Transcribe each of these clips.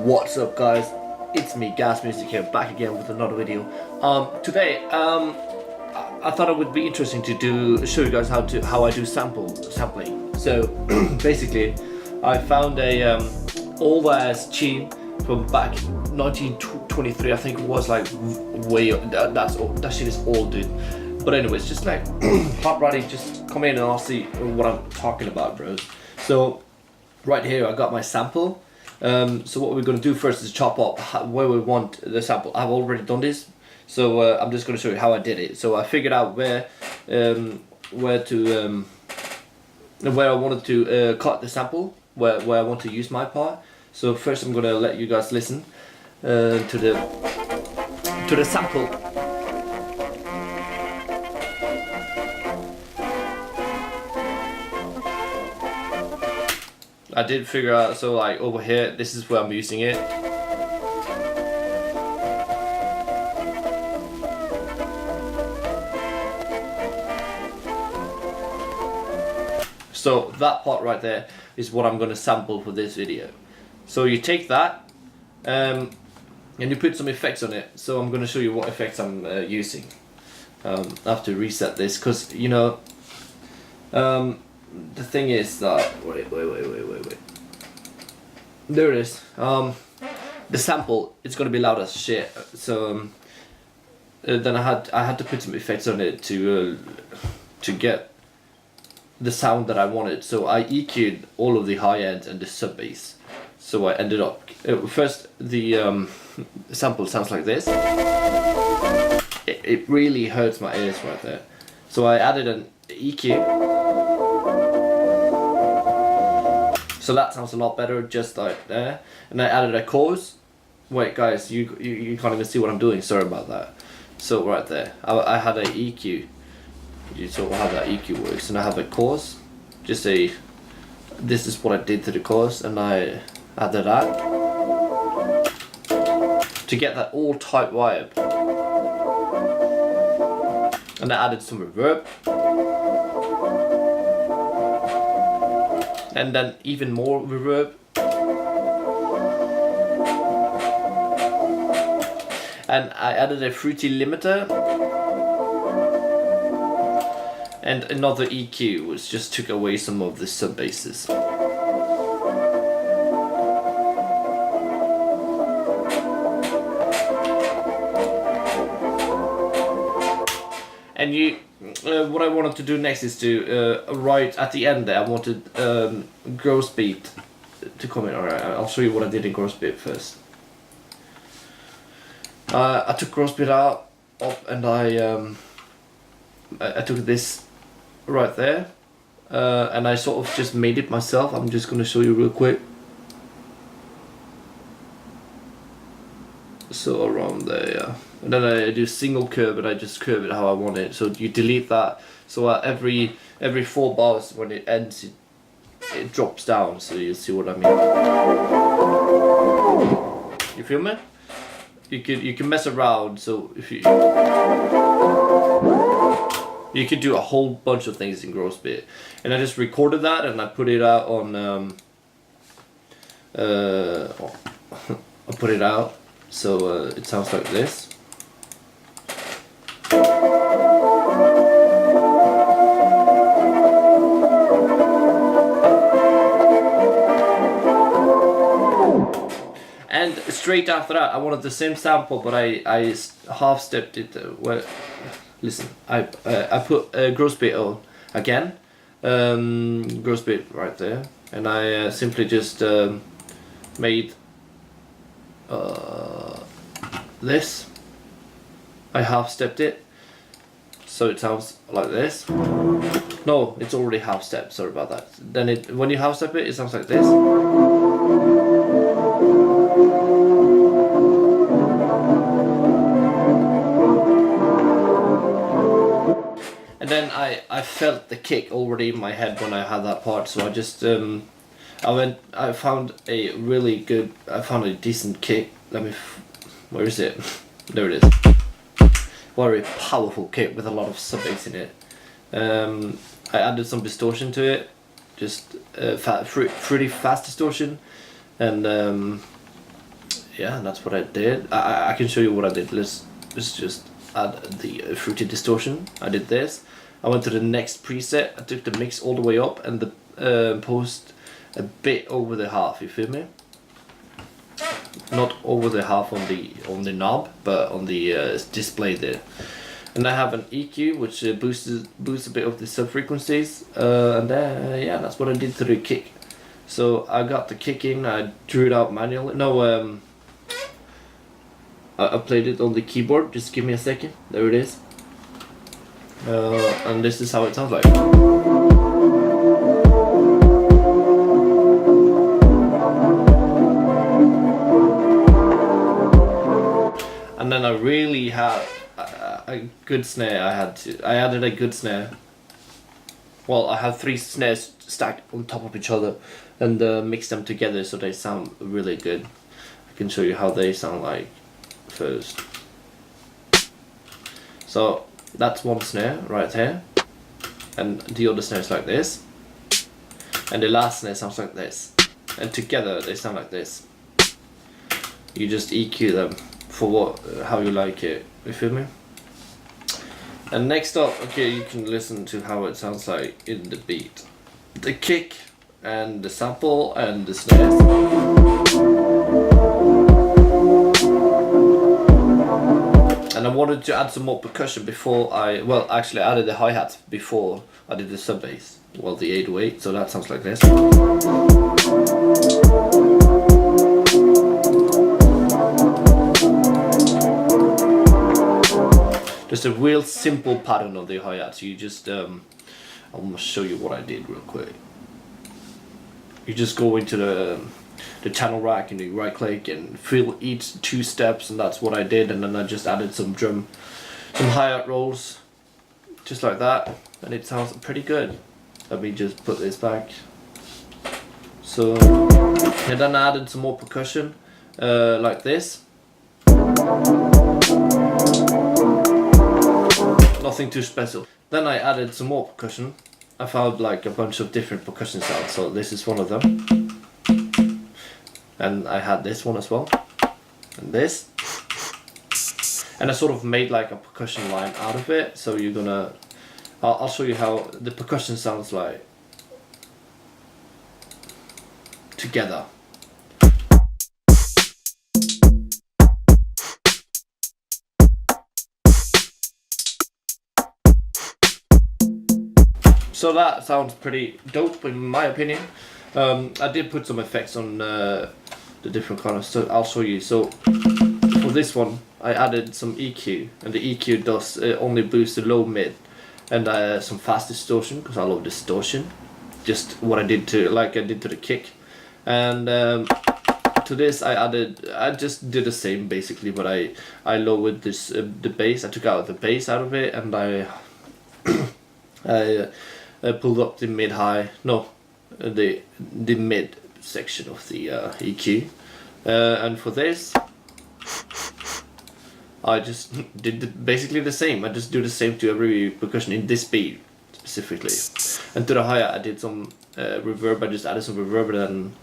What's up guys, it's me Gas Music here, back again with another video. Today I thought it would be interesting to show you guys how I do sampling. So basically I found a old ass tune from back 1923, I think it was, like way that shit is old, dude. But anyways, just like hot rodding, just come in and I'll see what I'm talking about, bros. So right here I got my sample. So what we're going to do first is chop up where we want the sample. I've already done this, so I'm just going to show you how I did it. So I figured out where I wanted to cut the sample, where I want to use my part. So first I'm going to let you guys listen to the sample. I did figure out, so like over here, this is where I'm using it. So that part right there is what I'm going to sample for this video. So you take that and you put some effects on it. So I'm going to show you what effects I'm using. I have to reset this because, you know, the thing is that wait. There it is. The sample, it's gonna be loud as shit. So then I had to put some effects on it to get the sound that I wanted. So I EQ'd all of the high end and the sub bass. So I ended up first the sample sounds like this. It really hurts my ears right there. So I added an EQ. So that sounds a lot better, just like there. And I added a chorus. Wait guys, you can't even see what I'm doing, sorry about that. So right there, I had a EQ. You saw how that EQ works. And I have a chorus. Just this is what I did to the chorus, and I added that. To get that all tight vibe. And I added some reverb. And then even more reverb. And I added a fruity limiter. And another EQ, which just took away some of the sub basses. And what I wanted to do next is to right at the end there, I wanted gross beat to come in. Alright, I'll show you what I did in gross beat first. I took gross beat up and I took this right there and I sort of just made it myself. I'm just gonna show you real quick. So around there, yeah. And then I do single curve, and I just curve it how I want it. So you delete that. So every 4 bars when it ends, it drops down. So you see what I mean. You feel me? You can mess around. So if you could do a whole bunch of things in gross beat. And I just recorded that and I put it out on. I put it out. So it sounds like this. And straight after that, I wanted the same sample, but I half stepped it. Well, listen, I put gross beat on again, gross beat right there, and I simply just made this. I half stepped it, so it sounds like this. No, it's already half stepped. Sorry about that. Then when you half step it, it sounds like this. And then I felt the kick already in my head when I had that part, so I just I found a really good, I found a decent kick. Where is it? There it is. Very powerful kick with a lot of sub bass in it. I added some distortion to it, just pretty fast distortion, and yeah, that's what I did. I can show you what I did. Let's just add the fruity distortion. I did this. I went to the next preset. I took the mix all the way up and the post a bit over the half. You feel me? Not over the half on the knob, but on the display there. And I have an EQ which boosts a bit of the sub frequencies, and yeah, that's what I did to the kick. So I got the kick in. I drew it out manually. No, I played it on the keyboard. Just give me a second. There it is. And this is how it sounds like. And then I really had a good snare. I added a good snare. Well, I have 3 snares stacked on top of each other and mixed them together so they sound really good. I can show you how they sound like first. So that's one snare right here, and the other snare is like this, and the last snare sounds like this, and together they sound like this. You just EQ them for how you like it. You feel me? And next up, okay, you can listen to how it sounds like in the beat, the kick, and the sample, and the snares. And I wanted to add some more percussion before well, actually I added the hi-hats before I did the sub bass, well, the 808, so that sounds like this. Just a real simple pattern of the hi-hats. You just, I'm gonna show you what I did real quick. You just go into the channel rack and you right click and fill each 2 steps, and that's what I did. And then I just added some hi-hat rolls, just like that, and it sounds pretty good. Let me just put this back. So, and then I added some more percussion, like this. Nothing too special. Then I added some more percussion. I found like a bunch of different percussion sounds, so this is one of them. And I had this one as well, and this. And I sort of made like a percussion line out of it, so you're gonna... I'll show you how the percussion sounds like together. So that sounds pretty dope in my opinion. I did put some effects on the different colors, so I'll show you. So for this one I added some EQ, and the EQ does only boost the low mid, and some fast distortion because I love distortion. Just what I did to, like I did to the kick. And to this I just did the same basically, but I lowered this the bass. I took out the bass out of it, and I pulled up the mid-high, no, the mid section of the EQ, and for this I just did basically the same. I just do the same to every percussion in this beat specifically. And to the hi-hat I did some reverb. I just added some reverb, and then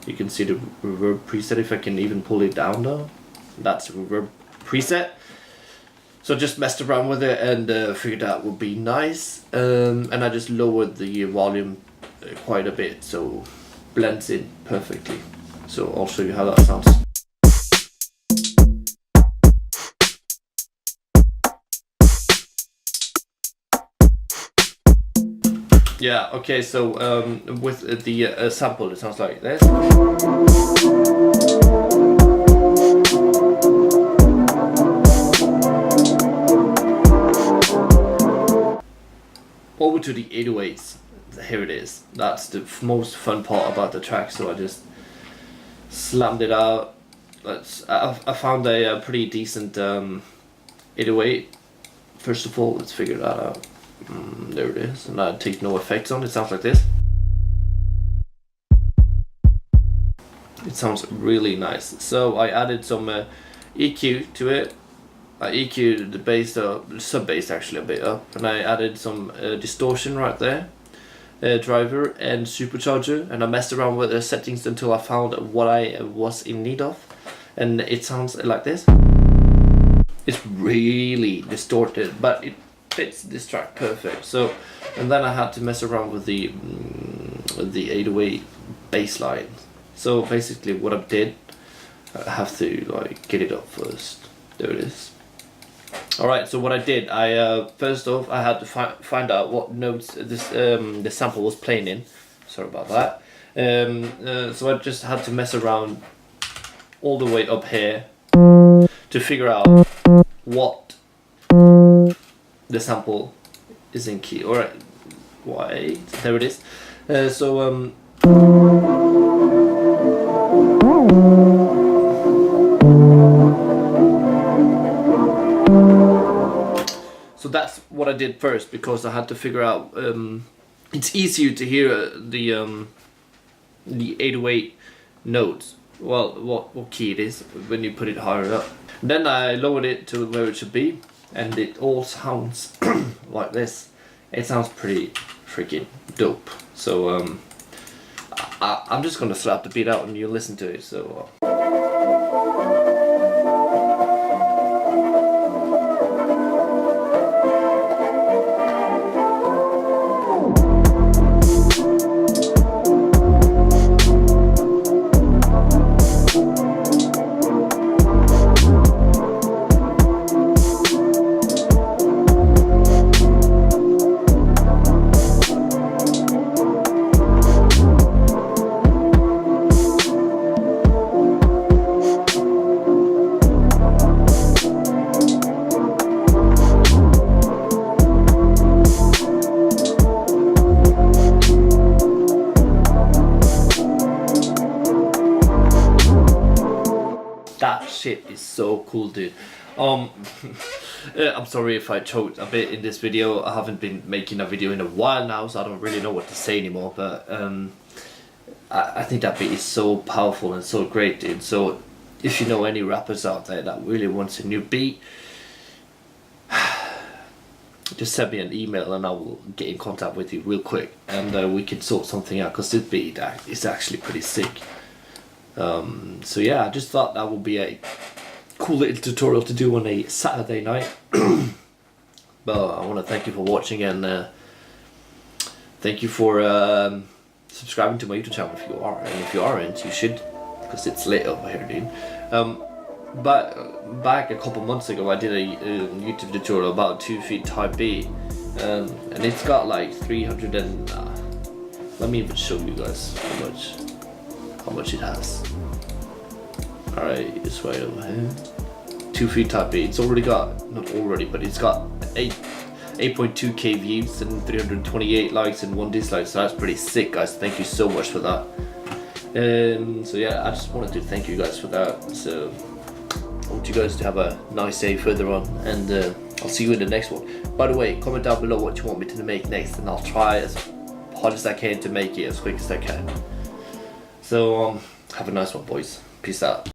you can see the reverb preset if I can even pull it down though. That's the reverb preset. So just messed around with it and figured that would be nice, and I just lowered the volume quite a bit so blends in perfectly. So I'll show you how that sounds. Yeah, okay, so with the sample it sounds like this. Over to the 808s. Here it is. That's the most fun part about the track, so I just slammed it out. I found a pretty decent 808. First of all, let's figure that out. There it is, and I take no effects on it. It sounds like this. It sounds really nice. So I added some EQ to it. I EQ'd the bass, the sub bass actually a bit up, and I added some distortion right there, driver and supercharger, and I messed around with the settings until I found what I was in need of. and it sounds like this. It's really distorted, but it fits this track perfect. So, and then I had to mess around with the 808 bass line. So basically what I did, I have to like get it up first. There it is. Alright, so what I did, I first off I had to find out what notes this the sample was playing in. Sorry about that. So I just had to mess around all the way up here to figure out what the sample is in key. Alright, wait, there it is. So that's what I did first, because I had to figure out, it's easier to hear the 808 notes, well, what key it is when you put it higher up. Then I lowered it to where it should be, and it all sounds like this. It sounds pretty freaking dope. So I'm just gonna slap the beat out and you listen to it. So. That shit is so cool, dude. I'm sorry if I choked a bit in this video. I haven't been making a video in a while now, so I don't really know what to say anymore. But I think that beat is so powerful and so great, dude. So if you know any rappers out there that really wants a new beat, just send me an email and I will get in contact with you real quick, and we can sort something out, because this beat is actually pretty sick. So yeah, I just thought that would be a cool little tutorial to do on a Saturday night. But I want to thank you for watching, and thank you for subscribing to my YouTube channel if you are, and if you aren't, you should, because it's lit over here, dude. But back a couple months ago I did a YouTube tutorial about 2 feet type B, and it's got like 300 and let me even show you guys how much it has. Alright, it's right over here. 2 feet type B. It's already got, not already, but it's got 8.2k views and 328 likes and 1 dislike. So that's pretty sick, guys. Thank you so much for that. So yeah, I just wanted to thank you guys for that. So I want you guys to have a nice day further on, and I'll see you in the next one. By the way, comment down below what you want me to make next, and I'll try as hard as I can to make it as quick as I can. So have a nice one, boys. Peace out.